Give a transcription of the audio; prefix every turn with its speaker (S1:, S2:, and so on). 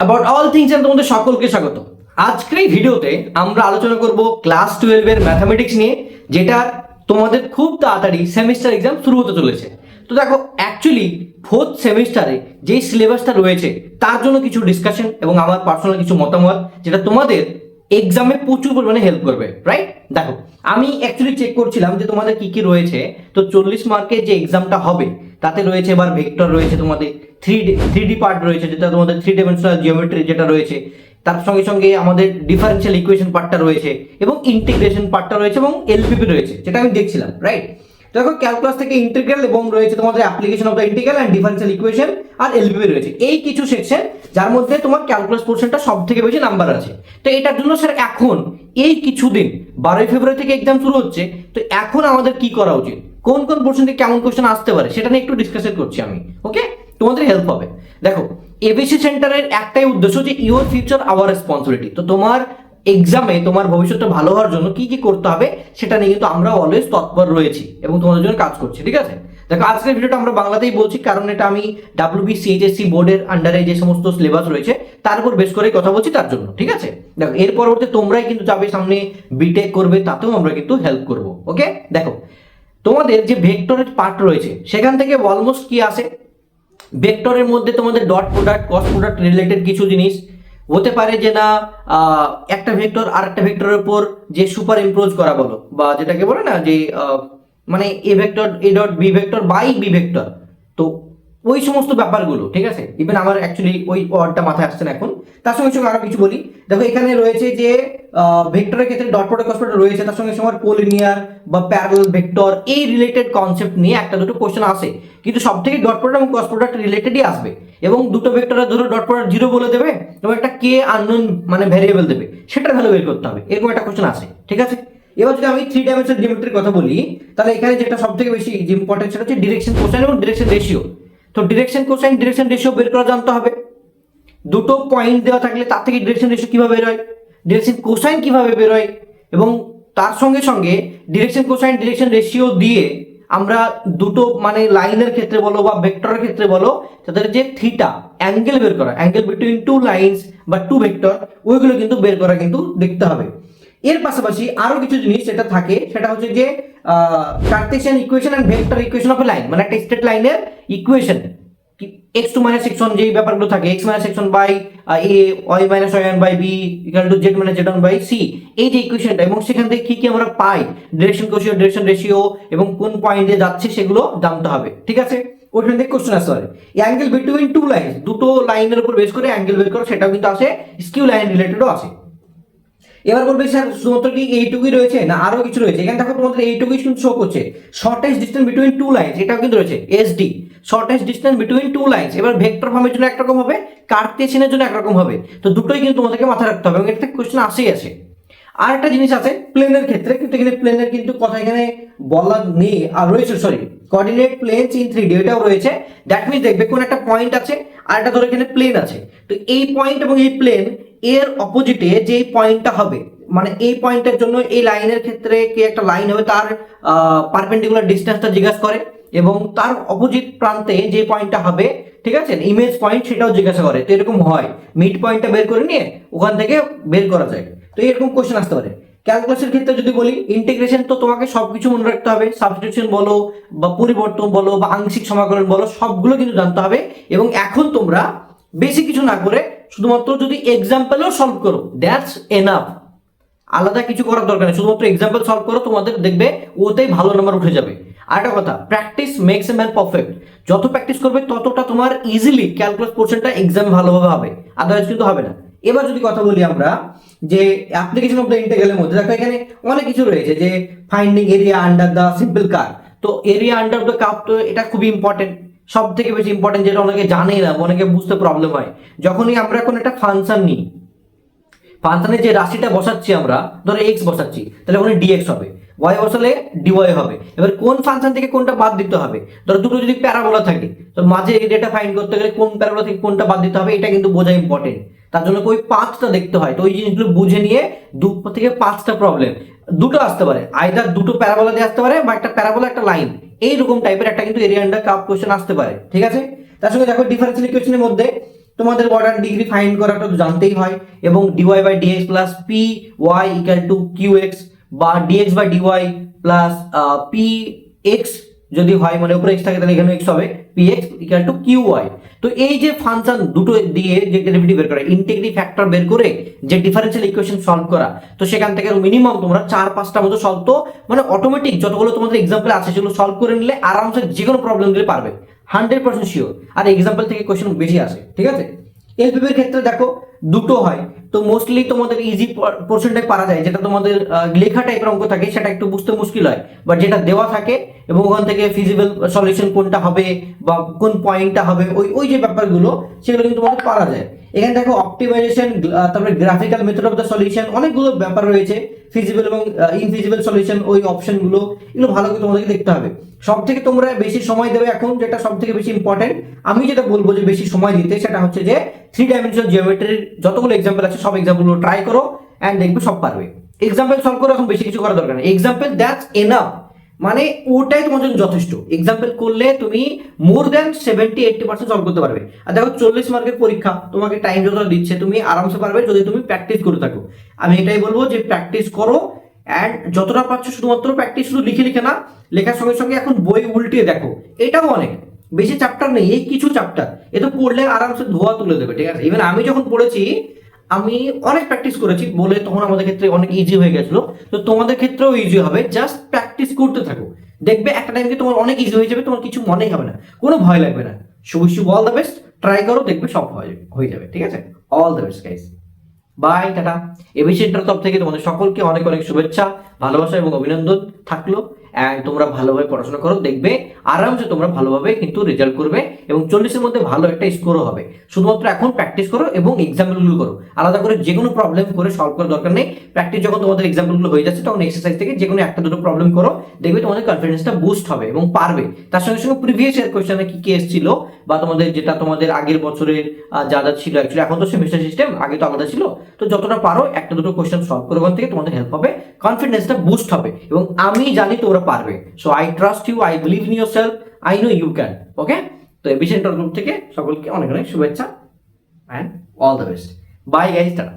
S1: About all things and তোমাদের সকলকে স্বাগত। আজকের এই ভিডিওতে আমরা আলোচনা করব ক্লাস 12 এর ম্যাথামেটিক্স নিয়ে, যেটা তোমাদের খুব তাড়াতাড়ি সেমিস্টার এক্সাম শুরু হতে চলেছে। তো দেখো, অ্যাকচুয়ালি ফোর্থ সেমিস্টারে যেই সিলেবাসটা রয়েছে তার জন্য কিছু ডিসকাশন এবং আমার পার্সোনাল কিছু মতামত, যেটা তোমাদের এক্সামে প্রচুর পরিমাণে হেল্প করবে, রাইট? দেখো, আমি অ্যাকচুয়ালি চেক করছিলাম যে তোমাদের কি কি রয়েছে। তো 40 মার্কের যে এক্সামটা হবে তাতে রয়েছে এবার ভেক্টর রয়েছে, তোমাদের থ্রি ডি পার্ট রয়েছে, যেটা তোমাদের থ্রি ডাইমেনশনাল জিওমেট্রি যেটা রয়েছে, তার সঙ্গে সঙ্গে আমাদের ডিফারেন্সিয়াল ইকুয়েশন পার্টটা রয়েছে এবং ইন্টিগ্রেশন পার্টটা রয়েছে এবং এলপিপি রয়েছে, যেটা আমি দেখছিলাম, রাইট? দেখো, ক্যালকুলাস থেকে ইন্টিগ্রাল এবং রয়েছে তোমাদের application of the integral and differential equation আর এলপিপি রয়েছে, এই কিছু সেকশন যার মধ্যে তোমার ক্যালকুলাস পোর্শনটা সব থেকে বেশি নাম্বার আছে। তো এটার জন্য স্যার এখন এই কিছুদিন 12 ফেব্রুয়ারি থেকে এক্সাম শুরু হচ্ছে, তো এখন আমাদের কি করা উচিত, কোন কোন পোর্শন থেকে কেমন কোশ্চেন আসতে পারে সেটা নিয়ে একটু ডিসকাশন করছি আমি। ওকে, তোমাদের হেল্প হবে। দেখো, এবিসি সেন্টারের একটাই উদ্দেশ্য যে ইওর ফিউচার আওয়ার রেসপন্সিবিলিটি। তো তোমার এক্সামে তোমার ভবিষ্যৎটা ভালো হওয়ার জন্য কি কি করতে হবে সেটা নিয়ে কিন্তু আমরা অলওয়েজ তৎপর রয়েছি এবং তোমাদের জন্য কাজ করছি, ঠিক আছে? দেখো, আজকের ভিডিওটা আমরা বাংলাতেই বলছি, কারণ এটা আমি WBCHSC বোর্ডের আন্ডারে যে সমস্ত সিলেবাস রয়েছে তার উপর বেশ করে কথা বলছি, তার জন্য, ঠিক আছে? দেখো, এর পরবর্তী তোমরাই কিন্তু যাবে সামনে বিটেক করবে, তাতেও আমরা কিন্তু হেল্প করব। ওকে, দেখো, তোমাদের যে ভেক্টরের পার্ট রয়েছে সেখান থেকে অলমোস্ট কি আসে, ভেক্টরের মধ্যে তোমাদের dot product, cross product related কিছু জিনিস হতে পারে, যে না একটা ভেক্টর আর একটা ভেক্টরের উপর যে সুপার ইম্পোজ করা বলো, বা যেটাকে বলে না যে মানে a vector a dot b vector by b vector, তো ওই সমস্ত ব্যাপারগুলো, ঠিক আছে? ইভেন আমার অ্যাকচুয়ালি ওই ওয়ার্ডটা মাথায় আসছে না এখন। তার সঙ্গে সঙ্গে আরো কিছু বলি। দেখো, এখানে রয়েছে যে ভেক্টরের ক্ষেত্রে ডট প্রোডাক্ট ক্রস প্রোডাক্ট রয়েছে, তার সঙ্গে সঙ্গে কোলিনিয়ার বা প্যারালাল ভেক্টর, এই রিলেটেড কনসেপ্ট নিয়ে একটা দুটো কোশ্চেন আসে, কিন্তু সব থেকে ডট প্রোডাক্ট এবং ক্রস প্রোডাক্ট রিলেটেডই আসবে। এবং দুটো ভেক্টরের ধরো ডট প্রোডাক্ট 0 বলে দেবে এবং একটা কে আননোন মানে ভ্যারিয়েবল দেবে, সেটার ভ্যালু বের করতে হবে, এরকম একটা কোশ্চেন আসে, ঠিক আছে? এবার যদি আমি থ্রি ডাইমেনশনাল জিওমেট্রির কথা বলি, তাহলে এখানে যেটা সব থেকে বেশি ইম্পর্টেন্ট সেটা হচ্ছে ডিরেকশন কোসাইন এবং ডিরেকশন রেশিও। তো ডিরেকশন কোসাইন ডিরেকশন রেশিও বের করা জানতে হবে। দুটো পয়েন্ট দেওয়া থাকলে তার থেকে ডিরেকশন রেশিও কিভাবে বের হয়, ডিরেকশন কোসাইন কিভাবে বের হয়, এবং তার সঙ্গে সঙ্গে ডিরেকশন কোসাইন ডিরেকশন রেশিও দিয়ে আমরা দুটো মানে লাইনের ক্ষেত্রে বলো বা ভেক্টরের ক্ষেত্রে বলো, তাদের যে থিটা অ্যাঙ্গেল বের করা, অ্যাঙ্গেল বিটুইন টু লাইনস বা টু ভেক্টর, ওইগুলো কিন্তু বের করা কিন্তু দেখতে হবে। এর পাশাপাশি আরো কিছু জিনিস যেটা থাকে সেটা হচ্ছে যে cartesian equation and vector equation of a line, মানে একটা স্ট্রেট লাইনের ইকুয়েশন, x2 - x1 যেই ব্যাপারগুলো থাকে, x - x1 by a, y - y1 by b equal to z - z1 by c, এই যে ইকুয়েশনটা, এবং সেখান থেকে কি কি আমরা পাই, ডিরেকশন কোএফিসিয়েন্ট, ডিরেকশন রেশিও এবং কোন পয়েন্টে যাচ্ছে সেগুলো জানতে হবে, ঠিক আছে? ওখান থেকে কোশ্চেন আসতে পারে। অ্যাঙ্গেল বিটুইন টু লাইন, দুটো লাইনের উপর বেস করে অ্যাঙ্গেল বের করো, সেটাও কিন্তু আসে, স্কিউ লাইন রিলেটেডও আসে। এবার বলবে স্যার শুধুমাত্র কি এইটুকুই রয়েছে না আরো কিছু রয়েছে? এখানে দেখো, তোমাদের এইটুকুই কিন্তু শো করছে, shortest distance between two lines, এটাও কিন্তু রয়েছে, SD, shortest distance between two lines. এবার ভেক্টর ফর্মের জন্য একরকম হবে, কার্টেসিয়ানের জন্য একরকম হবে, তো দুটোই কিন্তু তোমাদেরকে মাথায় রাখতে হবে এবং এটা থেকে কোশ্চেন আসেই আসে। আর একটা জিনিস আছে প্লেনের ক্ষেত্রে, কিন্তু এখানে প্লেনের কিন্তু কথা এখানে বলা নেই, আর রয়েছে sorry coordinate planes in 3D, এটাও রয়েছে। দ্যাট মিন্স দেখবে কোন একটা পয়েন্ট আছে আর একটা ধরো এখানে প্লেন আছে, তো এই পয়েন্ট এবং এই প্লেন এর অপোজিটে যে পয়েন্টটা হবে, মানে এই পয়েন্টের জন্য এই লাইনের ক্ষেত্রে কি একটা লাইন হবে, তার পারপেন্ডিকুলার ডিসটেন্সটা জিজ্ঞাসা করে, এবং তার অপোজিট প্রান্তে যে পয়েন্টটা হবে, ঠিক আছে, ইমেজ পয়েন্ট, সেটাও জিজ্ঞাসা করে। তো এরকম হয়, মিড পয়েন্টটা বের করে নিয়ে ওখান থেকে বের করা যায়, তো এরকম কোশ্চেন আসতে পারে। ক্যালকুলাসের ক্ষেত্রে যদি বলি, ইন্টিগ্রেশন তো তোমাকে সবকিছু মনে রাখতে হবে, সাবস্টিটিউশন বলো বা পরিবর্তন বলো বা আংশিক সমাকলন বলো, সবগুলো কিন্তু জানতে হবে। এবং এখন তোমরা বেশি কিছু না করে শুধুমাত্র যদি এক্সাম্পলও সলভ করো, দ্যাটস এনাফ, আলাদা কিছু করার দরকার নেই, শুধুমাত্র এক্সাম্পল সলভ করো, তোমাদের দেখবে ওতেই ভালো নাম্বার উঠে যাবে। আরেকটা কথা, practice makes a man perfect, যত প্র্যাকটিস করবে ততটা তোমার ইজিলি ক্যালকুলাস পোর্শনটা এক্সামে ভালোভাবে হবে, আদারওয়াইজ কিন্তু হবে না। এবার যদি কথা বলি আমরা যে অ্যাপ্লিকেশন অফ দ্য ইন্টিগ্রালের মধ্যে, দেখো এখানে অনেক কিছু রয়েছে, যে finding area under the simple curve. তো এরিয়া আন্ডার দ্য কার্ভ, তো এটা খুবই ইম্পর্টেন্ট, সব থেকে বেশি ইম্পর্টেন্ট, যেটা অনেকে জানে না, অনেকে বুঝতে প্রবলেম হয়। যখনই আমরা কোনো একটা ফাংশন নিই, ফাংশনে যে রাশিটা বসাচ্ছি আমরা, ধরো এক্স বসাচ্ছি, তাহলে ওখানে ডিএক্স হবে, ওয়াই বসালে ডিওয়াই হবে। এবার কোন ফাংশন থেকে কোনটা বাদ দিতে হবে, ধরো দুটো যদি প্যারাবোলা থাকে, তো মাঝে এরিয়াটা ফাইন্ড করতে গেলে কোন প্যারাবোলা থেকে কোনটা বাদ দিতে হবে, এটা কিন্তু বোঝা ইম্পর্টেন্ট। তার জন্য ওই পাঁচটা দেখতে হয়, তো ওই জিনিসগুলো বুঝে নিয়ে 2 থেকে 5টা প্রবলেম, দুটো আসতে পারে, আইদার দুটো প্যারাবোলা দিয়ে আসতে পারে বা একটা প্যারাবোলা একটা লাইন, এইরকম টাইপের একটা কিন্তু এরিয়া আন্ডার কার্ভ কোশ্চেন আসতে পারে, ঠিক আছে? তার সঙ্গে দেখো ডিফারেন্সিয়াল ইকুয়েশনের মধ্যে তোমাদের অর্ডার ডিগ্রি ফাইন্ড করাটা তো জানতেই হয়, এবং d y by d x plus p y equal to q x, বা d x by d y plus p x যদি হয়, মানে উপরে এক্স থাকে তাহলে এখানে এক্স হবে, p x equal to q y. তো এই যে ফাংশন দুটো দিয়ে যে ডেরিভেটিভ বের করা, ইন্টিগ্রেটিভ ফ্যাক্টর বের করে যে ডিফারেন্সিয়াল ইকুয়েশন সলভ করা, তো সেখান থেকে মিনিমাম তোমরা 4-5টা মতো সলভ, তো মানে অটোমেটিক যতগুলো তোমাদের এক্সাম্পল আছে সেগুলো সলভ করে নিলে আরামসে যে কোনো প্রবলেম দিলে পারবে, 100% শিওর। আর এক্সাম্পল থেকে কোয়েশ্চেন বেশি আসে, ঠিক আছে। এলপিপি এর ক্ষেত্রে দেখো দুটো হয়, তো মোস্টলি তোমাদের ইজি পোর্শনটাই পারা যায়, যেটা তোমাদের লেখা টাইপের অঙ্ক থাকে সেটা একটু বুঝতে মুশকিল হয়, বাট যেটা দেওয়া থাকে এবং ওখান থেকে ফিজিবল সলিউশন কোনটা হবে বা কোন পয়েন্টটা হবে, ওই ওই যে ব্যাপারগুলো সেগুলো কিন্তু তোমাদের পারা যায়। এখানে দেখো অপটিমাইজেশন, তারপরে graphical method of the solution, অনেকগুলো ব্যাপার রয়েছে, ফিজিবল এবং ইনফিজিবল সলিউশন, ওই অপশনগুলো এগুলো ভালো করে তোমাদেরকে দেখতে হবে। সব থেকে তোমরা বেশি সময় দেবে এখন, যেটা সব থেকে বেশি ইম্পর্টেন্ট, আমি যেটা বলবো যে বেশি সময় দিতে, সেটা হচ্ছে যে 3 ডাইমেনশনাল জিওমেট্রির যতগুলো এক্সাম্পল আছে সব এক্সাম্পলগুলো ট্রাই করো, অ্যান্ড দেখবে সব পারবে। এক্সাম্পল সলভ করো, এখন বেশি কিছু করার দরকার নেই, এক্সাম্পল দ্যাটস এনাফ, মানে ওটাই তোমার জন্য যথেষ্ট। এক্সাম্পল করলে তুমি মোর দ্যান 70-80% সলভ করতে পারবে। আর দেখো 40 মার্কের পরীক্ষা, তোমাকে টাইম যতটা দিচ্ছে তুমি আরামসে পারবে যদি তুমি প্র্যাকটিস করে থাকো। আমি এটাই বলবো যে প্র্যাকটিস করো, অ্যান্ড যতটা পারছো শুধুমাত্র প্র্যাকটিস, শুধু লিখে লিখে না, লেখার সঙ্গে সঙ্গে এখন বই উল্টিয়ে দেখো, এটাও অনেক, বেশি চ্যাপ্টার নেই, এই কিছু চ্যাপ্টার এ তো পড়লে আরামসে ধোয়া তুলে দেবে, ঠিক আছে। ইভেন আমি যখন পড়েছি আমি অনেক প্র্যাকটিস করেছি বলে তখন আমাদের ক্ষেত্রে অনেক ইজি হয়ে গেছিল, তো তোমাদের ক্ষেত্রেও ইজি হবে, জাস্ট প্র্যাকটিস করতে থাকো, দেখবে একটা টাইমে তোমার অনেক ইজি হয়ে যাবে, তোমার কিছু মনেই হবে না, কোনো ভয় লাগবে না। So wish you all the best, try করো, দেখবে সব হয়ে যাবে, ঠিক আছে। All the best guys, bye, টাটা। এবিসি সেন্টার তরফ থেকে তোমাদের সকলকে অনেক অনেক শুভেচ্ছা, ভালোবাসা এবং অভিনন্দন থাকলো। অ্যান্ড তোমরা ভালোভাবে পড়াশোনা করো, দেখবে আরামসে তোমরা ভালোভাবে কিন্তু রেজাল্ট করবে, এবং 40-এর মধ্যে ভালো একটা স্কোরও হবে। শুধুমাত্র এখন প্র্যাকটিস করো এবং এক্সাম্পলগুলো করো, আলাদা করে যে কোনো প্রবলেম করে সলভ করার দরকার নেই। প্র্যাকটিস যখন তোমাদের এক্সাম্পলগুলো হয়ে যাচ্ছে তখন এক্সারসাইজ থেকে যে কোনো একটা দুটো প্রবলেম করো, দেখবে তোমাদের কনফিডেন্সটা বুস্ট হবে এবং পারবে। তার সঙ্গে সঙ্গে প্রিভিয়াস ইয়ার কোয়েশ্চেনে কি কি এসেছিল, বা তোমাদের যেটা তোমাদের আগের বছরের যা যা ছিল, অ্যাকচুয়ালি এখন তো সেমিস্টার সিস্টেম, আগে তো আলাদা ছিল, তো যতটা পারো একটা দুটো কোয়েশ্চেন সলভ করে ওখান থেকে তোমাদের হেল্প হবে, কনফিডেন্সটা বুস্ট হবে, এবং আমি জানি তোমরা পারবে। So I trust you, I believe in your self, I know you can. Okay, তো এবিসি সেন্টার গ্রুপ থেকে সকলকে অনেক অনেক শুভেচ্ছা and all the best. Bye guys, tata.